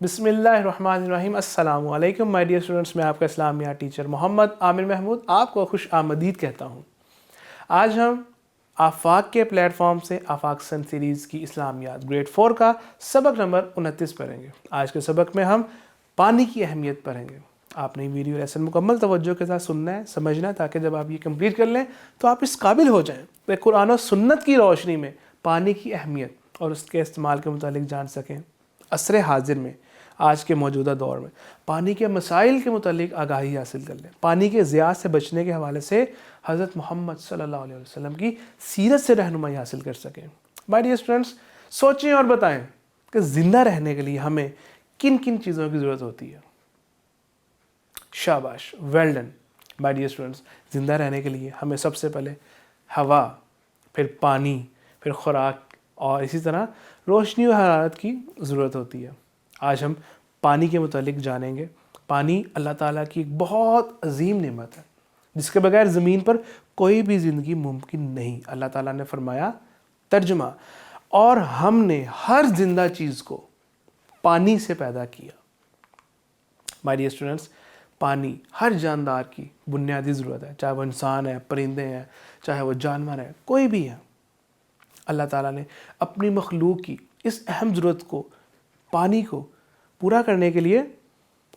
बिस्मिल्लाहिर्रहमानिर्रहीम। अस्सलामु अलैकुम माय डियर स्टूडेंट्स। मैं आपका इस्लामिया टीचर मोहम्मद आमिर महमूद आपको खुश आमदीद कहता हूँ। आज हम आफाक के प्लेटफॉर्म से आफाक सन सीरीज़ की इस्लामियात ग्रेड 4 का सबक नंबर 29 पढ़ेंगे। आज के सबक में हम पानी की अहमियत पढ़ेंगे। आपने वीडियो लेसन मुकम्मल तवज्जो के साथ सुनना है, समझना है, ताकि जब आप ये कंप्लीट कर लें तो आप इस काबिल हो जाएं कि कुरान और सुन्नत की रोशनी में पानी की अहमियत और उसके इस्तेमाल के मुतालिक जान सकें। असर हाजिर में, आज के मौजूदा दौर में पानी के मसाइल के मुतालिक आगाही हासिल कर लें। पानी के ज़िया से बचने के हवाले से हज़रत मोहम्मद सल्लल्लाहु अलैहि वसल्लम की सीरत से रहनुमाई हासिल कर सकें। माय डियर स्टूडेंट्स, सोचें और बताएं कि ज़िंदा रहने के लिए हमें किन किन चीज़ों की ज़रूरत होती है। शाबाश, well done my dear students. ज़िंदा रहने के लिए हमें सबसे पहले हवा, फिर पानी, फिर खुराक और इसी तरह रोशनी और हरारत की ज़रूरत होती है। आज हम पानी के मुतालिक जानेंगे। पानी अल्लाह ताला की एक बहुत अजीम नेमत है जिसके बगैर ज़मीन पर कोई भी ज़िंदगी मुमकिन नहीं। अल्लाह ताला ने फरमाया, तर्जुमा, और हमने हर जिंदा चीज़ को पानी से पैदा किया। माय डियर स्टूडेंट्स, पानी हर जानदार की बुनियादी ज़रूरत है, चाहे वो इंसान है, परिंदे हैं, चाहे वो जानवर है, कोई भी है। अल्लाह ताला ने अपनी मखलूक की इस अहम ज़रूरत को, पानी को पूरा करने के लिए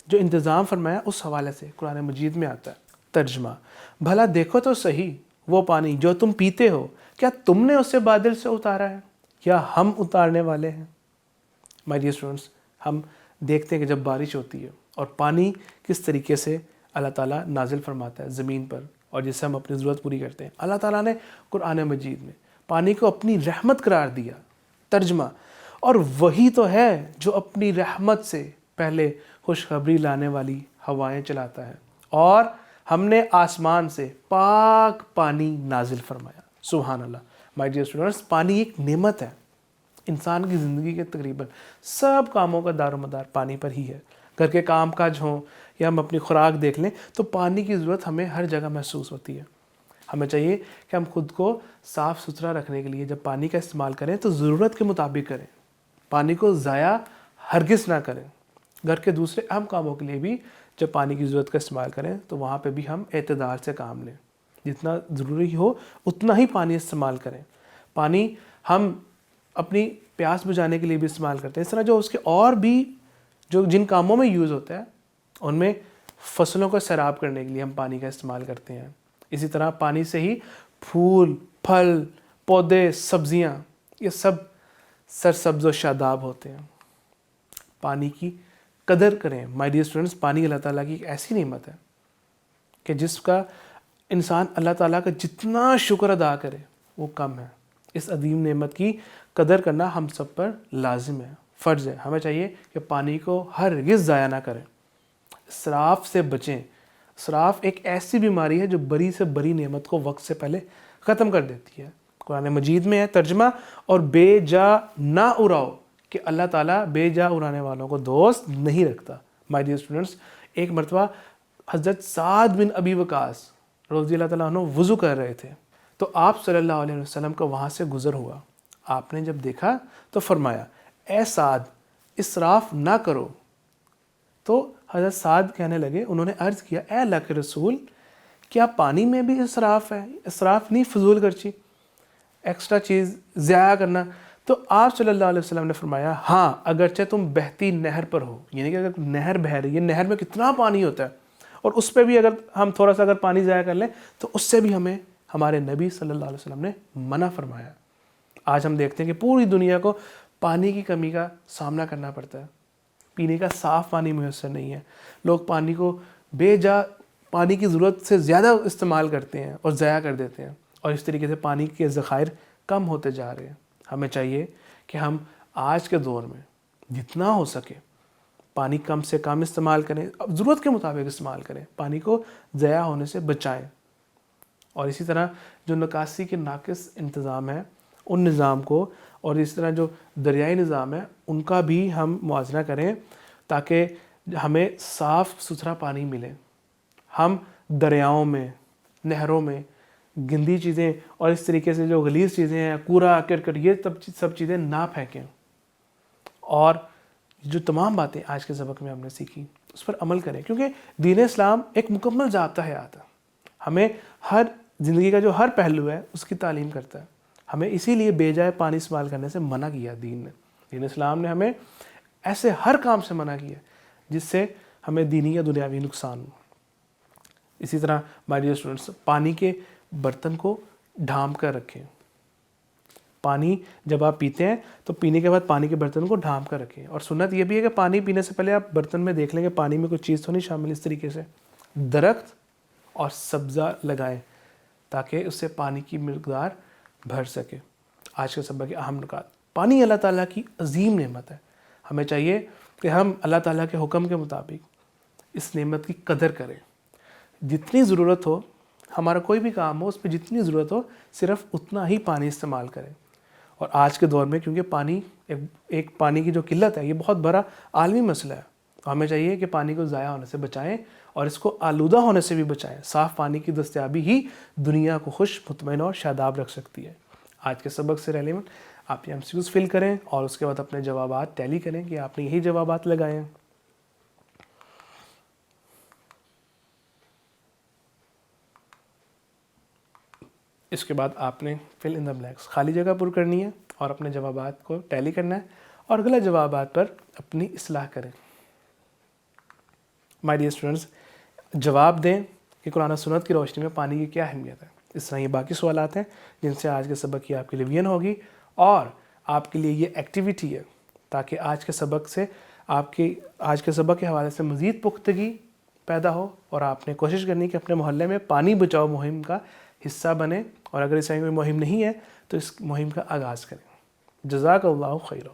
जो इंतज़ाम फरमाया उस हवाले से कुरान मजीद में आता है। तर्जुमा, भला देखो तो सही वो पानी जो तुम पीते हो, क्या तुमने उसे बादल से उतारा है या हम उतारने वाले हैं। माय डियर स्टूडेंट्स, हम देखते हैं कि जब बारिश होती है और पानी किस तरीके से अल्लाह ताला नाजिल फरमाता है ज़मीन पर और जिससे हम अपनी ज़रूरत पूरी करते हैं। अल्लाह ताला ने कुरान मजीद में पानी को अपनी रहमत करार दिया। तर्जुमा, और वही तो है जो अपनी रहमत से पहले खुशखबरी लाने वाली हवाएं चलाता है और हमने आसमान से पाक पानी नाजिल फरमाया। सुभान अल्लाह। माय डियर स्टूडेंट्स, पानी एक नेमत है। इंसान की ज़िंदगी के तकरीबन सब कामों का दारोमदार पानी पर ही है। घर के काम काज हों या हम अपनी खुराक देख लें तो पानी की ज़रूरत हमें हर जगह महसूस होती है। हमें चाहिए कि हम खुद को साफ़ सुथरा रखने के लिए जब पानी का इस्तेमाल करें तो ज़रूरत के मुताबिक करें, पानी को ज़ाया हरगिज़ ना करें। घर के दूसरे अहम कामों के लिए भी जब पानी की ज़रूरत का इस्तेमाल करें तो वहाँ पे भी हम एतदाल से काम लें, जितना ज़रूरी हो उतना ही पानी इस्तेमाल करें। पानी हम अपनी प्यास बुझाने के लिए भी इस्तेमाल करते हैं। इस तरह जो उसके और भी जो जिन कामों में यूज़ होता है उनमें फसलों को सैराब करने के लिए हम पानी का इस्तेमाल करते हैं। इसी तरह पानी से ही फूल, फल, पौधे, सब्जियां, ये सब सरसब्ज़ व शादाब होते हैं। पानी की कदर करें माय डियर स्टूडेंट्स। पानी अल्लाह ताला की एक ऐसी नेमत है कि जिसका इंसान अल्लाह ताला का जितना शुक्र अदा करे वो कम है। इस अदीम नेमत की कदर करना हम सब पर लाजिम है, फ़र्ज़ है। हमें चाहिए कि पानी को हरगिज़ ज़ाया ना करें, इसराफ से बचें। इसराफ एक ऐसी बीमारी है जो बड़ी से बड़ी नेमत को वक्त से पहले ख़त्म कर देती है। कुरान मजीद में है, तर्जुमा, और बेजा ना उड़ाओ कि अल्लाह ताला बेजा उड़ाने वालों को दोस्त नहीं रखता। माय डियर स्टूडेंट्स, एक मरतबा हज़रत साद बिन अबी वकास रज़ी अल्लाह ताला अन्हु वज़ू कर रहे थे तो आप सल्लल्लाहु अलैहि वसल्लम का वहाँ से गुज़र हुआ। आपने जब देखा तो फरमाया, ए साद, इसराफ ना करो। तो हज़रत साद कहने लगे, उन्होंने अर्ज़ किया, ए अल्लाह के रसूल, क्या पानी में भी इसराफ़ है? इसराफ़ नहीं, फजूल खर्ची, एक्स्ट्रा चीज़ ज़ाया करना। तो आप सल्लल्लाहु अलैहि वसल्लम ने फरमाया, हाँ, अगरचे तुम बहती नहर पर हो, यानी कि अगर नहर बह रही है, नहर में कितना पानी होता है और उस पर भी अगर हम थोड़ा सा अगर पानी ज़ाया कर लें तो उससे भी हमें हमारे नबी सल्लल्लाहु अलैहि वसल्लम ने मना फरमाया। आज हम देखते हैं कि पूरी दुनिया को पानी की कमी का सामना करना पड़ता है। पीने का साफ़ पानी मुयस्सर नहीं है। लोग पानी को बेजा, पानी की ज़रूरत से ज़्यादा इस्तेमाल करते हैं और ज़ाया कर देते हैं और इस तरीके से पानी के ज़खायर कम होते जा रहे हैं। हमें चाहिए कि हम आज के दौर में जितना हो सके पानी कम से कम इस्तेमाल करें, अब ज़रूरत के मुताबिक इस्तेमाल करें, पानी को ज़ाया होने से बचाएं। और इसी तरह जो निकासी के नाकिस इंतज़ाम है उन निज़ाम को और इस तरह जो दरियाई निज़ाम है उनका भी हम मुआवजा करें ताकि हमें साफ़ सुथरा पानी मिले। हम दरियाओं में, नहरों में गंदी चीज़ें और इस तरीके से जो गलीज़ चीज़ें हैं, कूड़ा करकट, ये सब चीज़ें ना फेंकें और جو تمام باتیں آج کے سبق میں ہم نے سیکھی اس پر عمل کریں، کیونکہ دین اسلام ایک مکمل ضابطہ حیات ہے، ہمیں ہر زندگی کا جو ہر پہلو ہے اس کی تعلیم کرتا ہے۔ ہمیں اسی لیے بے جائے پانی استعمال کرنے سے منع کیا دین اسلام نے ہمیں ایسے ہر کام سے منع کیا جس سے ہمیں دینی یا دنیاوی نقصان ہو۔ اسی طرح مائی ڈیئر اسٹوڈنٹس، پانی کے برتن کو ڈھانپ کر رکھیں۔ پانی جب آپ پیتے ہیں تو پینے کے بعد پانی کے برتن کو ڈھانپ کر رکھیں، اور سنت یہ بھی ہے کہ پانی پینے سے پہلے آپ برتن میں دیکھ لیں کہ پانی میں کوئی چیز تو نہیں شامل۔ اس طریقے سے درخت اور سبزہ لگائیں تاکہ اس سے پانی کی مقدار بڑھ سکے۔ آج کے سبق کے اہم نکات: پانی اللہ تعالیٰ کی عظیم نعمت ہے، ہمیں چاہیے کہ ہم اللہ تعالیٰ کے حکم کے مطابق اس نعمت کی قدر کریں۔ جتنی ضرورت ہو، ہمارا کوئی بھی کام ہو اس پہ جتنی ضرورت ہو صرف اتنا ہی پانی استعمال کریں۔ اور آج کے دور میں کیونکہ پانی ایک پانی کی جو قلت ہے یہ بہت بڑا عالمی مسئلہ ہے، تو ہمیں چاہیے کہ پانی کو ضائع ہونے سے بچائیں اور اس کو آلودہ ہونے سے بھی بچائیں۔ صاف پانی کی دستیابی ہی دنیا کو خوش، مطمئن اور شاداب رکھ سکتی ہے۔ آج کے سبق سے ریلیونٹ آپ یہ MCQs فل کریں اور اس کے بعد اپنے جوابات ٹیلی کریں کہ آپ نے یہی جوابات لگائے ہیں۔ اس کے بعد آپ نے فل ان دا بلینکس خالی جگہ پر کرنی ہے اور اپنے جوابات کو ٹیلی کرنا ہے اور غلط جوابات پر اپنی اصلاح کریں۔ مائی ڈیئر اسٹوڈنٹس، جواب دیں کہ قرآن و سنت کی روشنی میں پانی کی کیا اہمیت ہے۔ اس طرح یہ باقی سوالات ہیں جن سے آج کے سبق کی آپ کی ریویژن ہوگی اور آپ کے لیے یہ ایکٹیویٹی ہے تاکہ آج کے سبق کے حوالے سے مزید پختگی پیدا ہو اور آپ نے کوشش کرنی کہ اپنے محلے میں پانی بچاؤ مہم کا حصہ بنے، اور اگر اس طرح کوئی مہم نہیں ہے تو اس مہم کا آغاز کریں۔ جزاک اللہ خیرہ۔